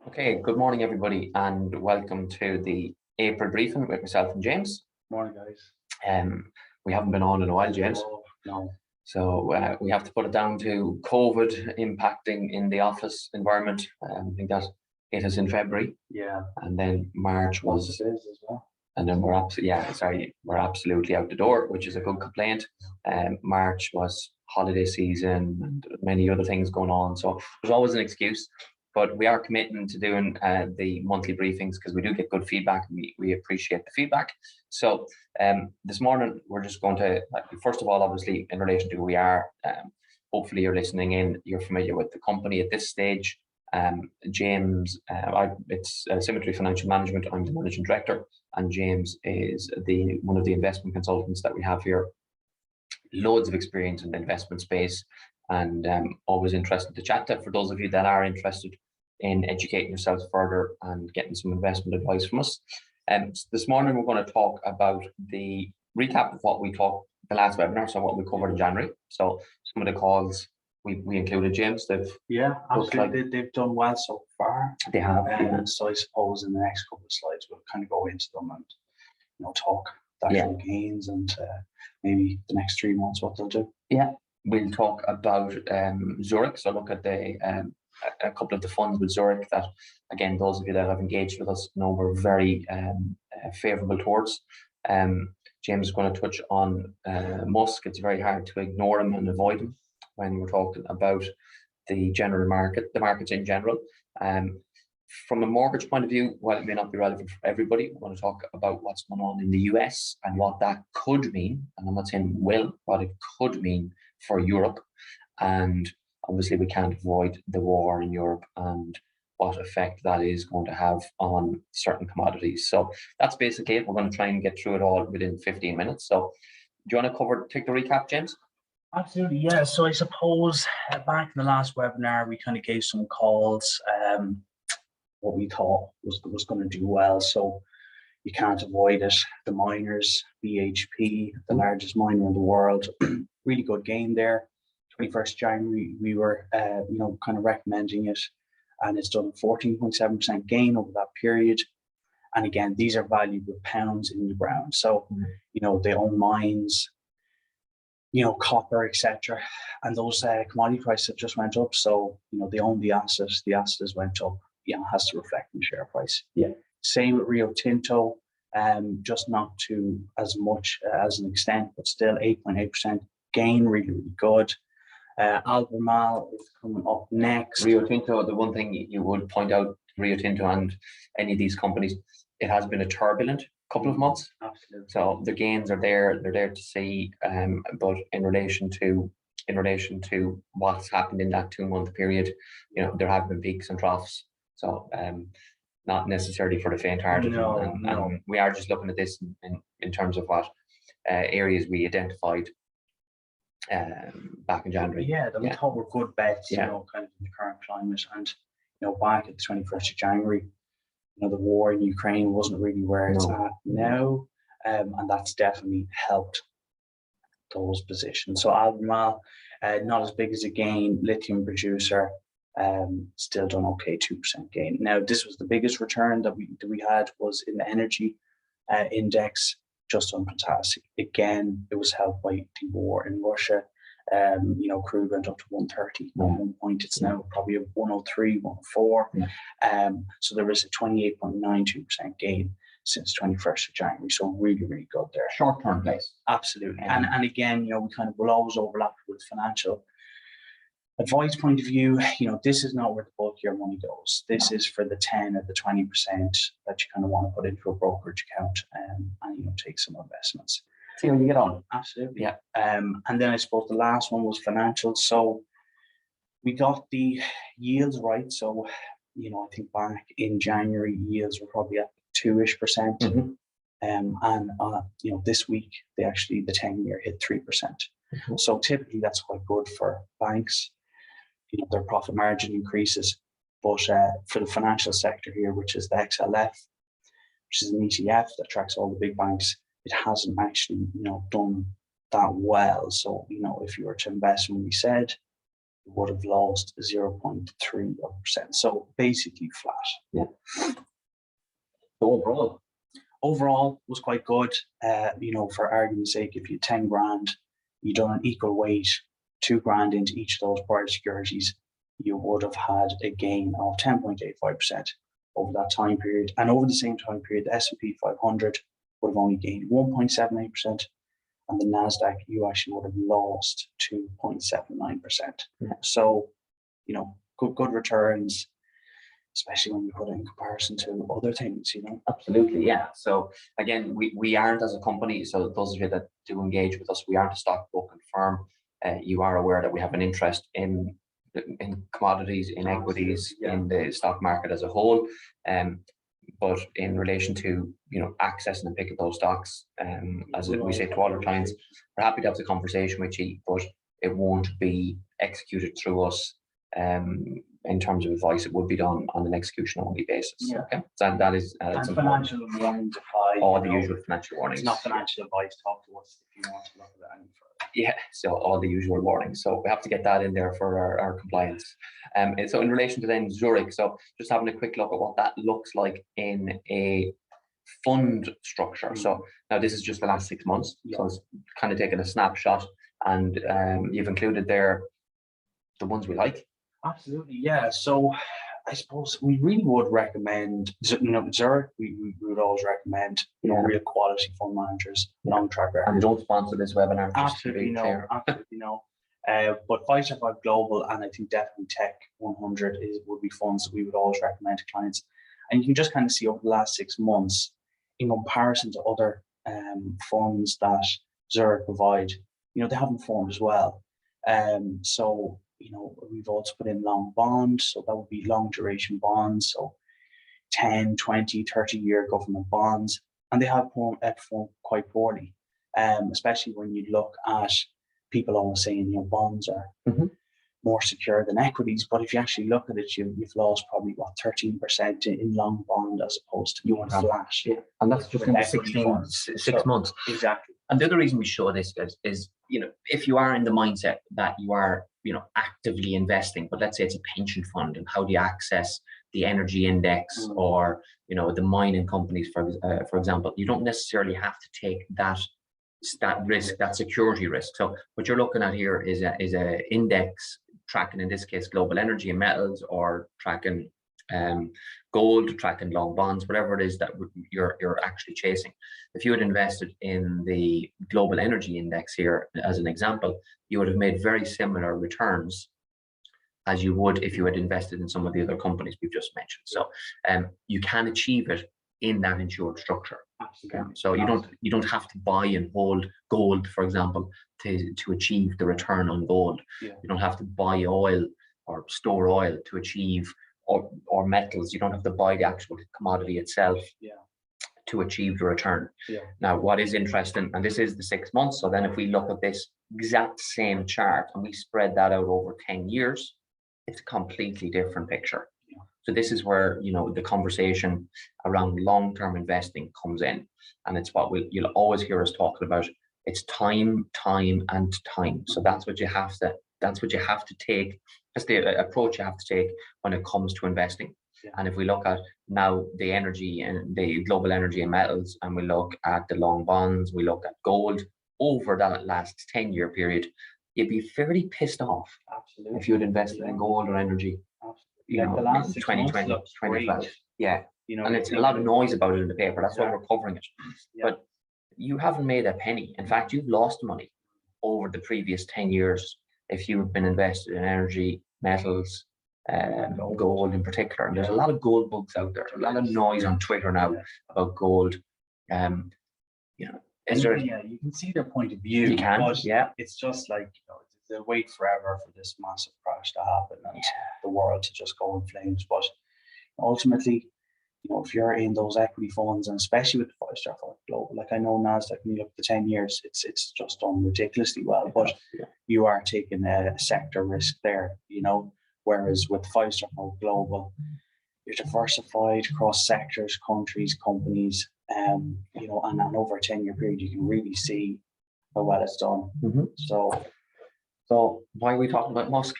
Okay, good morning, everybody, and welcome to the April briefing with myself and James. Morning, guys. We haven't been on in a while, James. Oh, no. So we have to put it down to COVID impacting in the office environment. I think that hit us in February. Yeah. And then March was, it is as well. and then we're absolutely out the door, which is a good complaint. March was holiday season and many other things going on, so there's always an excuse. But we are committing to doing the monthly briefings because we do get good feedback. And we appreciate the feedback. So this morning we're just going to, first of all, obviously in relation to who we are. Hopefully you're listening in. You're familiar with the company at this stage. James, it's Symmetry Financial Management. I'm the managing director, and James is one of the investment consultants that we have here. Loads of experience in the investment space, and always interested to chat to. For those of you that are interested in educating yourselves further and getting some investment advice from us. This morning we're going to talk about the recap of what we talked the last webinar, so what we covered in January. So some of the calls we included, James. Absolutely. They've done well so far. They have. So I suppose in the next couple of slides we'll kind of go into them and talk the actual gains and maybe the next 3 months what they'll do. Yeah, we'll talk about Zurich. So look at a couple of the funds with Zurich that, again, those of you that have engaged with us know we're very favourable towards. James is going to touch on Musk. It's very hard to ignore him and avoid him when we're talking about the general market, the markets in general. From a mortgage point of view, while it may not be relevant for everybody, we're going to talk about what's going on in the US and what that could mean. And I'm not saying will, what it could mean for Europe. And obviously we can't avoid the war in Europe and what effect that is going to have on certain commodities. So that's basically it. We're going to try and get through it all within 15 minutes. So do you want to take the recap, James? Absolutely, yeah. So I suppose back in the last webinar, we kind of gave some calls, what we thought was going to do well. So you can't avoid it. The miners, BHP, the largest miner in the world, really good gain there. 21st January, we were, kind of recommending it, and it's done a 14.7% gain over that period. And again, these are valued with pounds in the ground. So, they own mines, copper, etc. And those commodity prices have just went up. So, they own the assets. The assets went up. Has to reflect in the share price. Yeah. Same with Rio Tinto, just not to as much as an extent, but still 8.8% gain, really, really good. Albemarle is coming up next. Rio Tinto, the one thing you would point out, Rio Tinto and any of these companies, it has been a turbulent couple of months. Absolutely. So the gains are there, they're there to see, but in relation to what's happened in that 2-month period, there have been peaks and troughs. So not necessarily for the faint-hearted. No. And we are just looking at this in terms of what areas we identified back in January. Yeah, that we thought were good bets, kind of in the current climate. And, back at the 21st of January, the war in Ukraine wasn't really where it's at now. And that's definitely helped those positions. So Albemarle, not as big as a gain, lithium producer, still done okay, 2% gain. Now, this was the biggest return that we had was in the energy index, just done fantastic. Again, it was helped by the war in Russia. Crude went up to 130 at one point. It's now probably 103, 104. So there was a 28.92% gain since 21st of January. So really, really good there. Short-term place. Absolutely. And again, we kind of will always overlap with financial advice point of view. This is not where the bulk of your money goes. This is for the 10 or the 20% that you kind of want to put into a brokerage account and take some investments. See how you get on. Absolutely. Yeah. And then I suppose the last one was financial. So we got the yields right. So, I think back in January, yields were probably at 2-ish%. And this week, the 10-year hit 3%. So typically that's quite good for banks. Their profit margin increases. But for the financial sector here, which is the XLF, which is an ETF that tracks all the big banks, it hasn't actually, done that well. So, if you were to invest when we said, you would have lost 0.3%. So basically flat. Yeah. So overall was quite good. For argument's sake, if you had 10 grand, you done an equal weight, 2 grand into each of those prior securities, you would have had a gain of 10.85% over that time period. And over the same time period, the S&P 500 would have only gained 1.78%, and the NASDAQ, you actually would have lost 2.79%. Yeah. So, good returns, especially when you put it in comparison to other things, Absolutely, yeah. So again, we aren't as a company, so those of you that do engage with us, we aren't a stockbroking firm. You are aware that we have an interest in commodities, in equities, in the stock market as a whole. But in relation to accessing and picking those stocks, as we say to all our clients, we're happy to have the conversation with you, but it won't be executed through us. In terms of advice, it would be done on an execution only basis. Yeah. Okay, so that is and financial warnings apply. All the usual financial warnings. It's not financial advice. Talk to us if you want to look at it any further. Yeah, so all the usual warnings. So we have to get that in there for our compliance. And so in relation to then Zurich, so just having a quick look at what that looks like in a fund structure. So now this is just the last 6 months. Yeah. So it's kind of taking a snapshot, and you've included there the ones we like. Absolutely, yeah. So I suppose we really would recommend, Zurich, we would always recommend, real quality fund managers, long track record. And don't sponsor this webinar. Absolutely no. But 5-5 Global, and I think definitely Tech 100 would be funds that we would always recommend to clients. And you can just kind of see over the last 6 months, in comparison to other funds that Zurich provide, they haven't performed as well. So we've also put in long bonds, so that would be long duration bonds, so 10, 20, 30-year government bonds, and they have performed quite poorly, especially when you look at people always saying, bonds are more secure than equities, but if you actually look at it, you've lost probably 13% in long bond as opposed to flat. Yeah. And that's just in 6 months. Exactly. And the other reason we show this is if you are in the mindset that you are actively investing, but let's say it's a pension fund, and how do you access the energy index or the mining companies, for example, you don't necessarily have to take that risk, that security risk. So what you're looking at here is a index tracking, in this case, global energy and metals, or tracking gold, tracking long bonds, whatever it is that you're actually chasing. If you had invested in the global energy index here, as an example, you would have made very similar returns as you would if you had invested in some of the other companies we've just mentioned. So you can achieve it in that insured structure. Absolutely. Okay? So you don't have to buy and hold gold, for example, to achieve the return on gold. Yeah. You don't have to buy oil or store oil to achieve, or metals. You don't have to buy the actual commodity itself to achieve the return. Yeah. Now, what is interesting, and this is the 6 months, so then if we look at this exact same chart and we spread that out over 10 years, it's a completely different picture. Yeah. So this is where the conversation around long-term investing comes in, and it's what you'll always hear us talking about. It's time, and time. So that's what you have to take. That's the approach you have to take when it comes to investing. Yeah. And if we look at now the energy and the global energy and metals, and we look at the long bonds, we look at gold over that last 10-year period, you'd be fairly pissed off. Absolutely. If you had invested in gold or energy. Absolutely. The last 6 2020, months 2012. Yeah. And it's a lot of noise about it in the paper. That's why we're covering it. Yeah. But you haven't made a penny. In fact, you've lost money over the previous 10 years if you've been invested in energy, metals, gold in particular. And there's a lot of gold bugs out there. A lot of noise on Twitter now about gold. Is there? Yeah, you can see their point of view. You can. Yeah. It's just like they'll wait forever for this massive crash to happen and the world to just go in flames. But ultimately, if you're in those equity funds, and especially with the 5-star fund global, like I know NASDAQ, when you look at the 10 years, it's just done ridiculously well. But you are taking a sector risk there, whereas with 5-star fund global, you're diversified across sectors, countries, companies, and over a 10-year period, you can really see how well it's done. Mm-hmm. So why are we talking about Musk?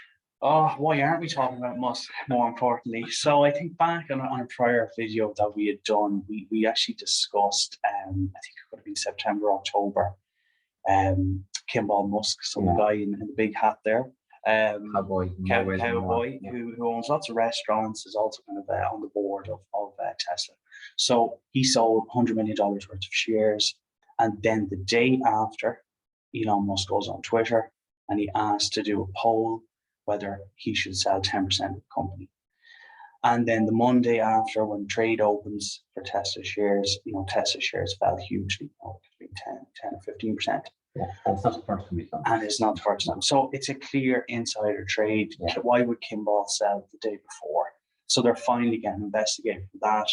Oh, why aren't we talking about Musk more importantly? So I think back on a prior video that we had done, we actually discussed, I think it could have been September, October, Kimball Musk, so the guy in the big hat there. Cowboy, yeah. who owns lots of restaurants, is also kind of on the board of Tesla. So he sold $100 million worth of shares. And then the day after, Elon Musk goes on Twitter and he asked to do a poll whether he should sell 10% of the company. And then the Monday after, when trade opens for Tesla shares, Tesla shares fell hugely, between 10 or 15%. Yeah, and it's not the first time he's done. And it's not the first time. So it's a clear insider trade. Yeah. Why would Kimball sell the day before? So they're finally getting investigated for that.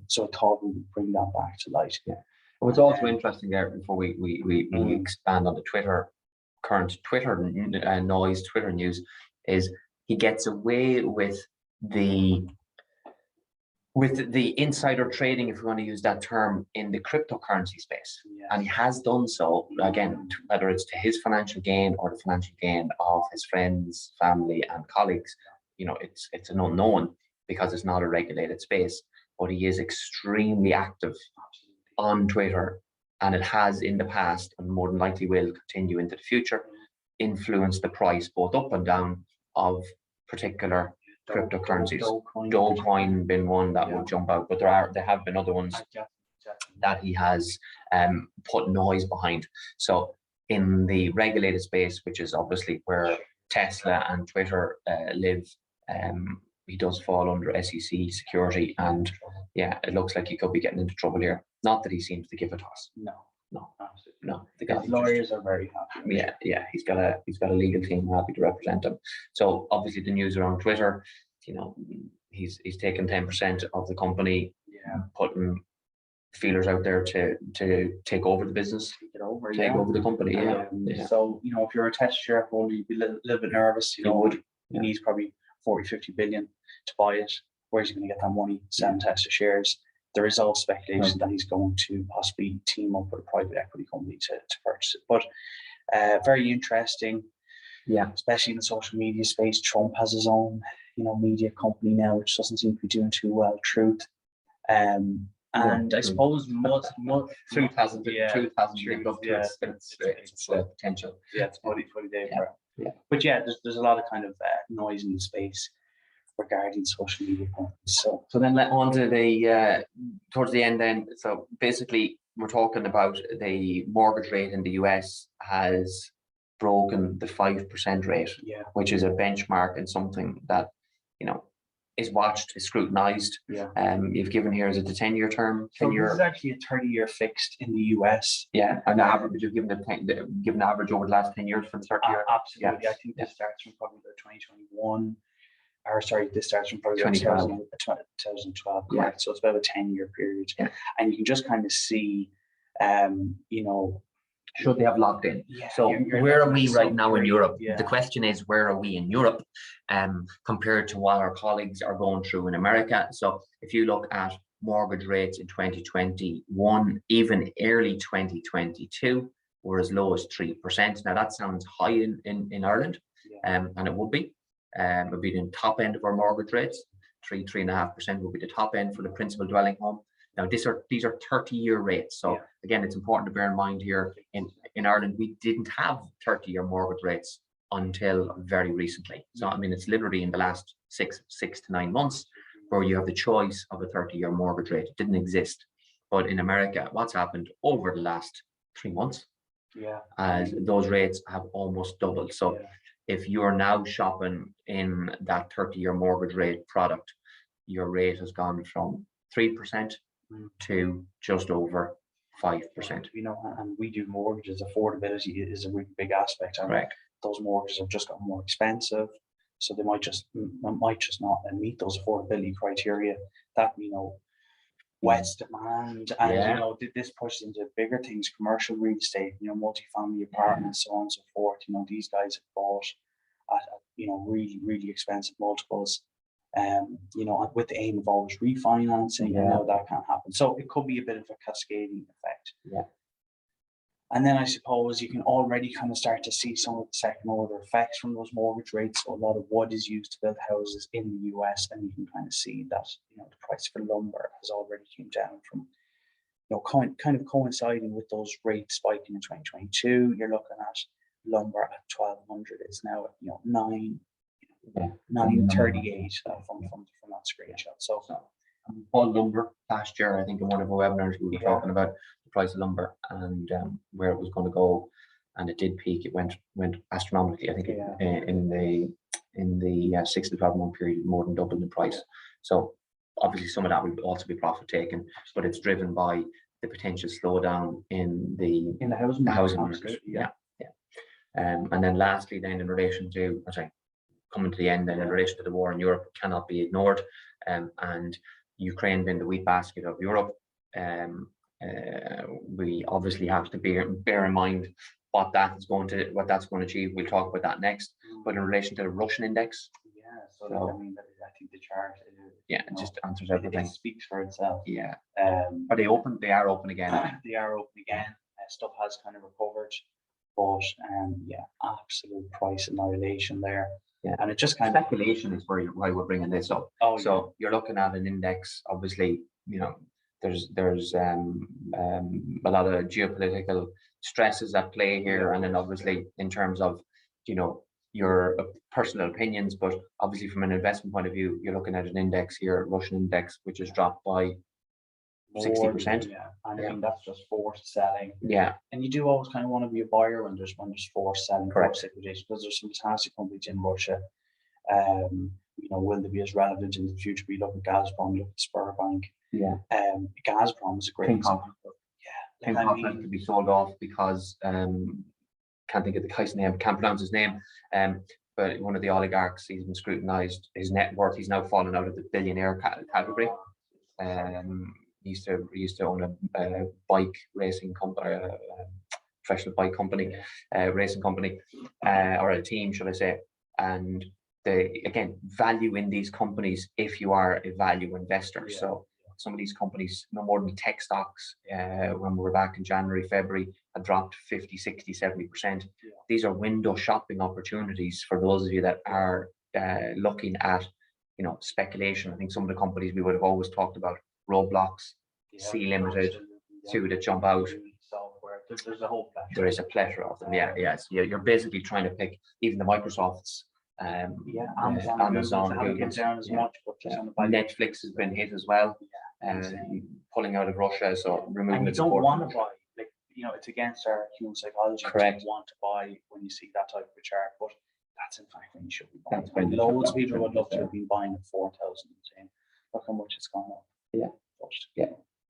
So I thought we would bring that back to light. Yeah. What's also interesting there, before we expand on the current Twitter noise, Twitter news, is he gets away with the insider trading, if we want to use that term, in the cryptocurrency space. And he has done so, again, whether it's to his financial gain or the financial gain of his friends, family, and colleagues. It's an unknown because it's not a regulated space, but he is extremely active on Twitter, and it has in the past, and more than likely will continue into the future, influence the price both up and down of particular cryptocurrencies. Dogecoin been one that would jump out, but there have been other ones that he has put noise behind. So in the regulated space, which is obviously where Tesla and Twitter live, he does fall under SEC security, and it looks like he could be getting into trouble here. Not that he seems to give it to us. No, absolutely no. The lawyers are very happy. Yeah. He's got a legal team happy to represent him. So obviously the news around Twitter, he's taken 10% of the company, putting feelers out there to take over the business, take over the company. So if you're a Tesla shareholder, you'd be a little bit nervous. He needs probably 40-50 billion to buy it. Where's he going to get that money? Selling Tesla shares. There is all speculation that he's going to possibly team up with a private equity company to purchase it. But very interesting. Yeah. Especially in the social media space. Trump has his own, media company now, which doesn't seem to be doing too well. Truth. And I suppose truth hasn't lived up to its potential. Yeah, it's fully there for it. Yeah. But there's a lot of kind of noise in the space regarding social media companies. So then on to the towards the end then. So basically we're talking about the mortgage rate in the US has broken the 5% rate, which is a benchmark and something that is watched, is scrutinized. You've given here, is it the 10-year term? So this is actually a 30-year fixed in the US. And the average, you've given given average over the last 10 years for the 30 year. Absolutely. I think this starts from probably the 2021. This starts from probably 2012, correct? So it's about a 10-year period. And you can just kind of see, should they have locked in? So where are we right now in Europe? The question is, where are we in Europe compared to what our colleagues are going through in America? So if you look at mortgage rates in 2021, even early 2022, were as low as 3%. Now that sounds high in Ireland, and it would be. It would be the top end of our mortgage rates. 3.5% would be the top end for the principal dwelling home. Now these are 30-year rates. So again, it's important to bear in mind here in Ireland, we didn't have 30-year mortgage rates until very recently. So it's literally in the last six to 9 months where you have the choice of a 30-year mortgage rate. It didn't exist. But in America, what's happened over the last 3 months? As those rates have almost doubled. So if you're now shopping in that 30-year mortgage rate product, your rate has gone from 3% to just over 5%. And we do mortgages. Affordability is a really big aspect. Correct. Those mortgages have just gotten more expensive, so they might just not meet those affordability criteria. That wets demand, and this pushes into bigger things, commercial real estate, multifamily apartments, so on and so forth. These guys have bought at really, really expensive multiples, with the aim of always refinancing, and now that can't happen. So it could be a bit of a cascading effect. And then I suppose you can already kind of start to see some of the second order effects from those mortgage rates. So a lot of wood is used to build houses in the US, and you can kind of see that, you know, the price for lumber has already come down from, you know, kind of coinciding with those rates spiking in 2022. You're looking at lumber at 1,200. It's now at, you know, 938 from that screenshot. So all lumber last year, I think in one of our webinars we were talking about the price of lumber and where it was going to go, and it did peak. It went astronomically. I think in the 6 to 12 month period, more than doubled in price. So obviously some of that will also be profit taken, but it's driven by the potential slowdown in the housing market. And then lastly, then in relation to coming to the end, then in relation to the war in Europe, cannot be ignored, and Ukraine being the wheat basket of Europe, we obviously have to bear in mind what that's going to achieve. We'll talk about that next. But in relation to the Russian index, so I mean, I think the chart, it just answers everything. It speaks for itself. Are they open? They are open again. They are open again. Stuff has kind of recovered, but absolute price annihilation there. And it just kind of speculation is why we're bringing this up. So you're looking at an index. Obviously, you know, there's a lot of geopolitical stresses at play here, and then obviously in terms of, you know, your personal opinions, but obviously from an investment point of view, you're looking at an index here, Russian index, which has dropped by 60%. And I mean, that's just forced selling. And you do always kind of want to be a buyer when there's forced selling, forced liquidation, because there's some fantastic companies in Russia. You know, will they be as relevant in the future? We look at Gazprom, look at Sberbank. Gazprom is a great example. Tinko could be sold off because can't think of the guy's name, can't pronounce his name. But one of the oligarchs, he's been scrutinized. His net worth, he's now fallen out of the billionaire category. He used to own a bike racing company, professional bike company, racing company, or a team, should I say? And they, again, value in these companies if you are a value investor. So some of these companies, no more than tech stocks, when we were back in January, February, had dropped 50, 60, 70%. These are window shopping opportunities for those of you that are looking at, you know, speculation. I think some of the companies we would have always talked about, Roblox, C Limited, two that jump out. There's a whole plethora. There is a plethora of them. You're basically trying to pick even the Microsofts. Amazon, Google, down as much, but Netflix has been hit as well, pulling out of Russia, so removing the support. You don't want to buy, like, you know, it's against our human psychology. Correct. To want to buy when you see that type of a chart, but that's in fact when you should be buying. Loads of people would love to have been buying at 4,000 and saying, look how much it's gone up.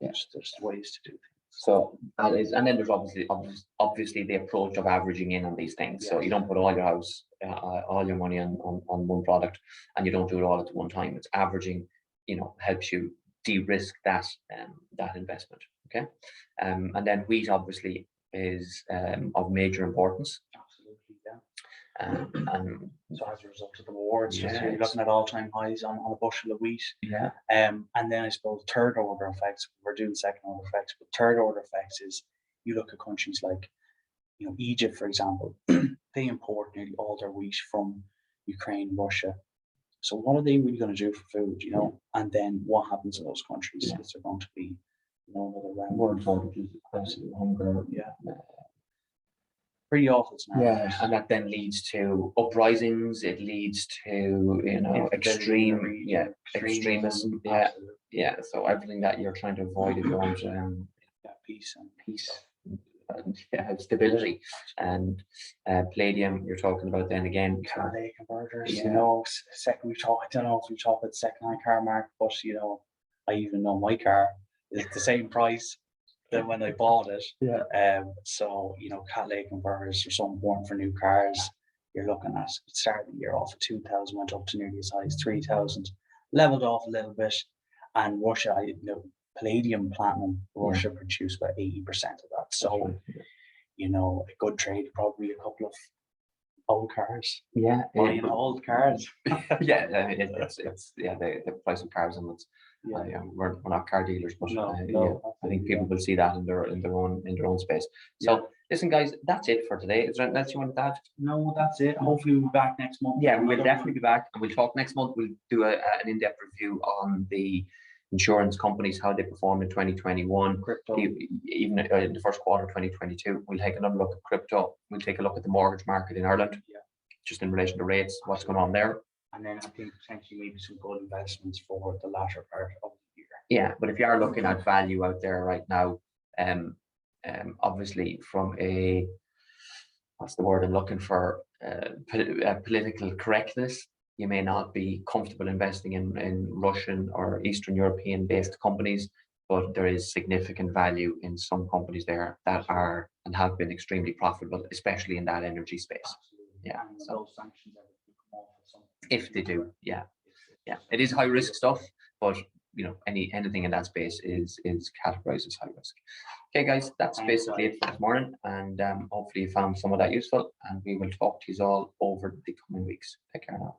There's ways to do things. So that is, and then there's obviously the approach of averaging in on these things. So you don't put all your money on one product, and you don't do it all at one time. It's averaging, you know, helps you de-risk that investment. Okay, and then wheat obviously is of major importance. And so as a result of the war, it's just you're looking at all-time highs on a bushel of wheat. And then I suppose third order effects, we're doing second order effects, but third order effects is you look at countries like, you know, Egypt, for example. They import nearly all their wheat from Ukraine, Russia. So what are they really going to do for food, you know? And then what happens in those countries? Is there going to be, you know, another round? World shortages, absolute hunger. Pretty awful scenario. And that then leads to uprisings. It leads to, you know, extremism. So everything that you're trying to avoid if you want peace and stability. And palladium, you're talking about then again. Catalytic converters. You know, I don't know if we talk about the second-hand car market, but you know, I even know my car is the same price than when I bought it. So, you know, catalytic converters are so important for new cars. You're looking at, it started the year off at 2,000, went up to nearly as high as 3,000, leveled off a little bit. And Russia, you know, palladium, platinum, Russia produced about 80% of that. So, you know, a good trade, probably a couple of old cars. Buying old cars. It's the price of cars, and it's we're not car dealers, but I think people will see that in their own space. So Listen, guys, that's it for today. Is there anything else you want to add? No, that's it. Hopefully we'll be back next month. Yeah, we'll definitely be back, and we'll talk next month. We'll do an in-depth review on the insurance companies, how they performed in 2021, Crypto. even in the first quarter of 2022. We'll take another look at crypto. We'll take a look at the mortgage market in Ireland, just in relation to rates, what's going on there. And then I think potentially maybe some good investments for the latter part of the year. Yeah, but if you are looking at value out there right now, obviously from a, what's the word I'm looking for, political correctness, you may not be comfortable investing in Russian or Eastern European based companies, but there is significant value in some companies there that are and have been extremely profitable, especially in that energy space. Absolutely. Yeah, And so those sanctions ever come off at some point. if they do, yeah, it is high risk stuff, but you know, anything in that space is categorized as high risk. Okay, guys, that's basically it for this morning, and hopefully you found some of that useful, and we will talk to you all over the coming weeks. Take care now.